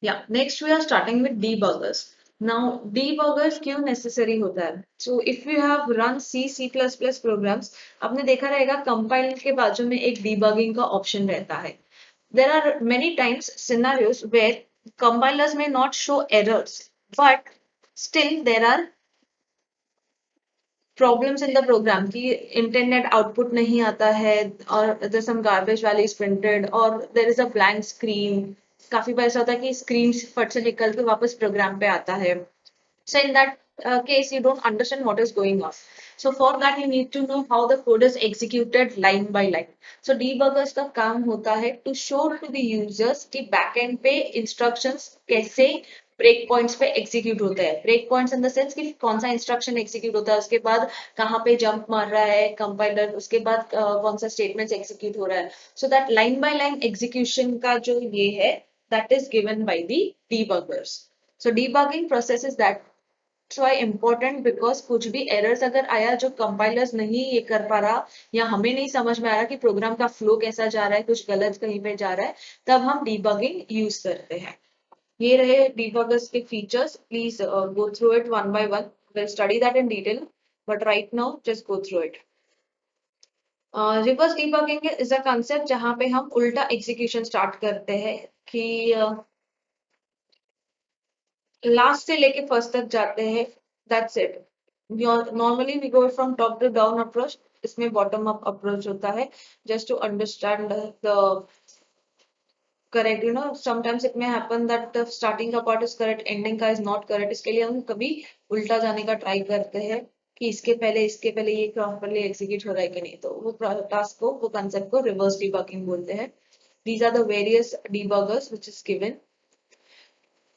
Yeah, next we are starting with debuggers. Now, debuggers क्यों necessary होता है? So, if you have run C++ programs, आपने देखा रहेगा compile के बाजू में एक debugging का option रहता है. There are many times scenarios where compilers may not show errors, but still there are problems in the program कि intended output नहीं आता है और there's some garbage value is printed or there is a blank screen. काफी बार ऐसा होता है कि screen फट से निकल के वापस program पे आता है. So in that case, you don't understand what is going on. So for that, you need to know how the code is executed line by line. So debuggers का काम होता है to show to the users कि backend पे instructions कैसे break points पे execute होता है. Break points in the sense कि कौन सा इंस्ट्रक्शन एग्जीक्यूट होता है, उसके बाद कहाँ पे जंप मार रहा है कंपाइलर, उसके बाद कौन सा स्टेटमेंट एग्जीक्यूट हो रहा है. So that line by line execution का जो ये है, that is given by the debuggers. So debugging process is that why important because कुछ भी एरर्स अगर आया जो कंपाइलर्स नहीं ये कर पा रहा या हमें नहीं समझ में आ रहा कि प्रोग्राम का फ्लो कैसा जा रहा है, कुछ गलत कहीं पे जा रहा है, तब हम डीबगिंग यूज करते हैं. ये रहे डीबगर्स के features. Please go through it one by one. Will study that in detail, but right now just go through it. Reverse debugging is a concept जहां पे हम उल्टा एग्जीक्यूशन स्टार्ट करते हैं कि लास्ट से लेके फर्स्ट तक जाते हैं. That's it. Normally we go from top to down approach. इसमें बॉटम अप अप्रोच होता है just to understand the correct. Sometimes it may happen that the starting का part is correct, ending का is not correct. इसके लिए हम कभी उल्टा जाने का ट्राई करते हैं कि इसके पहले ये प्रॉपरली एग्जीक्यूट हो रहा है कि नहीं. तो वो टास्क को, वो कंसेप्ट को रिवर्स डिबगिंग बोलते हैं. These are the various debuggers which is given.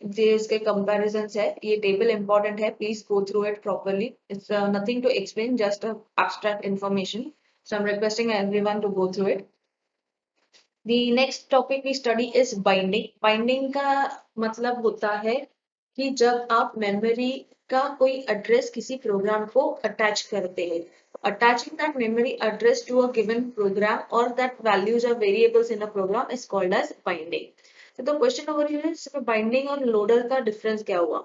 इसके comparisons है. ये टेबल important है. Please go through it properly. It's nothing to explain, just abstract information. So I'm requesting everyone to go through it. The next topic we study is binding. Binding का मतलब होता है कि जब आप मेमोरी का कोई एड्रेस किसी प्रोग्राम को अटैच करते हैं. Attaching that memory address to a given program or that values or variables in a program is called as binding. So the question over here is binding और loader का difference क्या हुआ.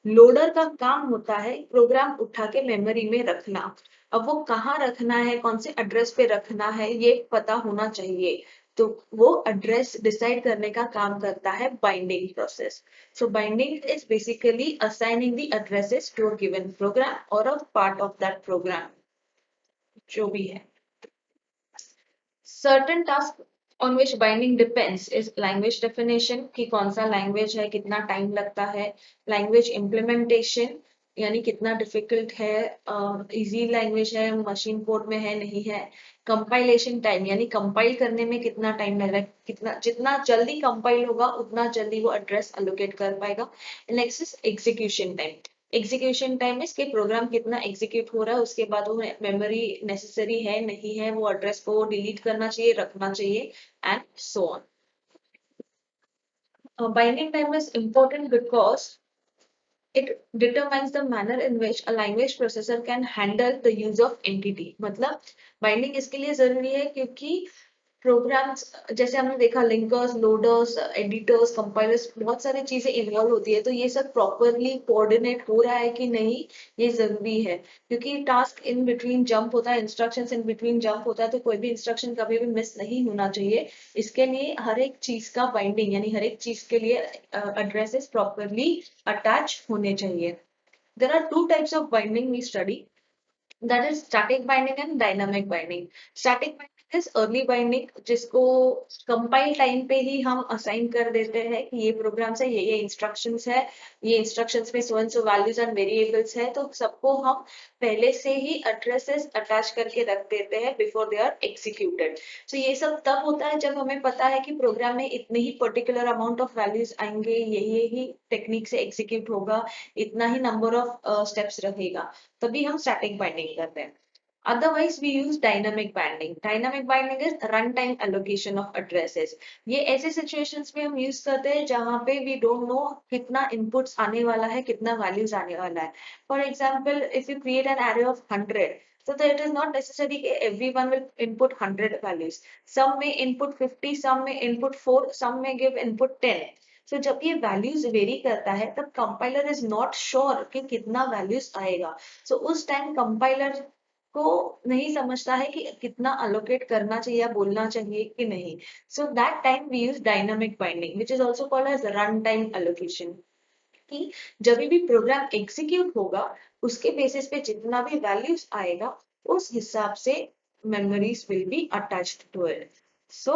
Loader का काम होता है प्रोग्राम उठा के मेमोरी में रखना. अब वो कहाँ रखना है, कौन से एड्रेस पे रखना है, ये पता होना चाहिए. तो वो एड्रेस डिसाइड करने का काम करता है binding process. So binding is basically assigning the addresses to a given program और a part of that program जो भी है. Certain task on which binding depends is language definition कि कौन सा लैंग्वेज है, कितना टाइम लगता है. लैंग्वेज इम्प्लीमेंटेशन यानी कितना डिफिकल्ट है, इजी लैंग्वेज है, मशीन कोड में है नहीं है. कंपाइलेशन टाइम यानी कंपाइल करने में कितना टाइम लग रहा है, कितना जितना जल्दी कंपाइल होगा उतना जल्दी वो एड्रेस अलोकेट कर पाएगा. Next is execution time. Execution time इसके प्रोग्राम कितना एग्जीक्यूट हो रहा है, उसके बाद वो मेमोरी नेसेसरी है नहीं है, वो एड्रेस को डिलीट करना चाहिए, रखना चाहिए, and so on. Binding time is important because it determines the manner in which a language processor can handle the use of entity. मतलब बाइंडिंग इसके लिए जरूरी है क्योंकि प्रोग्राम्स जैसे हमने देखा लिंकर्स, लोडर्स, एडिटर्स, कंपाइलर्स, बहुत सारी चीजें इन्वॉल्व होती है. तो ये सब प्रॉपरली कोऑर्डिनेट हो रहा है कि नहीं, ये जरूरी है. क्योंकि टास्क इन बिटवीन जंप होता है, इंस्ट्रक्शंस इन बिटवीन जंप होता है, तो कोई भी इंस्ट्रक्शन कभी भी मिस नहीं होना चाहिए. इसके लिए हर एक चीज का बाइंडिंग यानी हर एक चीज के लिए एड्रेसेस प्रॉपरली अटैच होने चाहिए. There are two types of binding we study, that is static binding and dynamic binding. Static binding is early binding जिसको कंपाइल टाइम पे ही हम असाइन कर देते हैं कि ये प्रोग्राम्स है, ये इंस्ट्रक्शंस है, ये इंस्ट्रक्शंस में so and so values and variables है, तो सबको हम पहले से ही एड्रेसेस अटैच करके रख देते हैं बिफोर दे आर एग्जीक्यूटेड. सो ये सब तब होता है जब हमें पता है कि प्रोग्राम में इतने ही पर्टिकुलर अमाउंट ऑफ वैल्यूज आएंगे, ये ही टेक्निक से एग्जीक्यूट होगा, इतना ही नंबर ऑफ स्टेप्स रहेगा, तभी हम स्टैटिक बाइंडिंग करते हैं. Otherwise, we use dynamic binding. Dynamic binding is runtime allocation of addresses. ये ऐसे situations में हम use करते हैं जहाँ पे we don't know कितना inputs आने वाला है, कितना values आने वाला है. For example, if you create an array of 100, so that it is not necessary that everyone will input 100 values. Some may input 50, some may input 4, some may give input 10. सो जब ये values very करता है तब compiler is not sure कि कितना values आएगा। सो उस time compiler को नहीं समझता है कि कितना अलोकेट करना चाहिए या बोलना चाहिए कि नहीं। So that time we use dynamic binding which is also called as run time allocation. कि जब भी प्रोग्राम एग्जीक्यूट होगा उसके बेसिस पे जितना भी वैल्यूज आएगा उस हिसाब से memories will be attached to it. So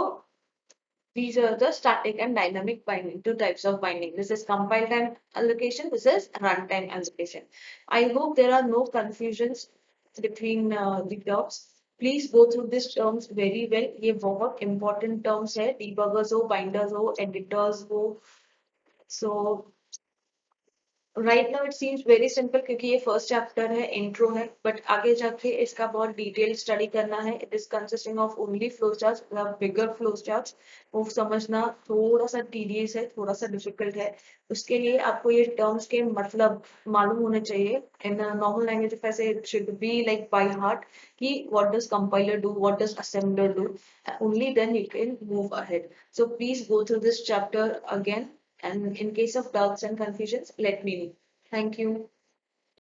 these are the static and dynamic binding, two types of binding. This is compile time allocation, this is runtime allocation. I hope there are no confusions between the terms. Please go through these terms very well. ये बहुत important terms है, debuggers हो, binders हो, editors हो. So right now it seems very simple क्योंकि ये first chapter है, intro है, बट आगे जाके इसका बहुत डिटेल स्टडी करना है। It is consisting of only flow charts, bigger flow charts. वो समझना थोड़ा सा टीडियस है, थोड़ा सा डिफिकल्ट है। उसके लिए आपको ये टर्म्स के मतलब मालूम होने चाहिए इन नॉर्मल लैंग्वेज। ऐसे it should be like by heart कि what does compiler do, what does assembler do, only then you can move ahead. So please go through this chapter again. And in case of doubts and confusions, let me know. Thank you.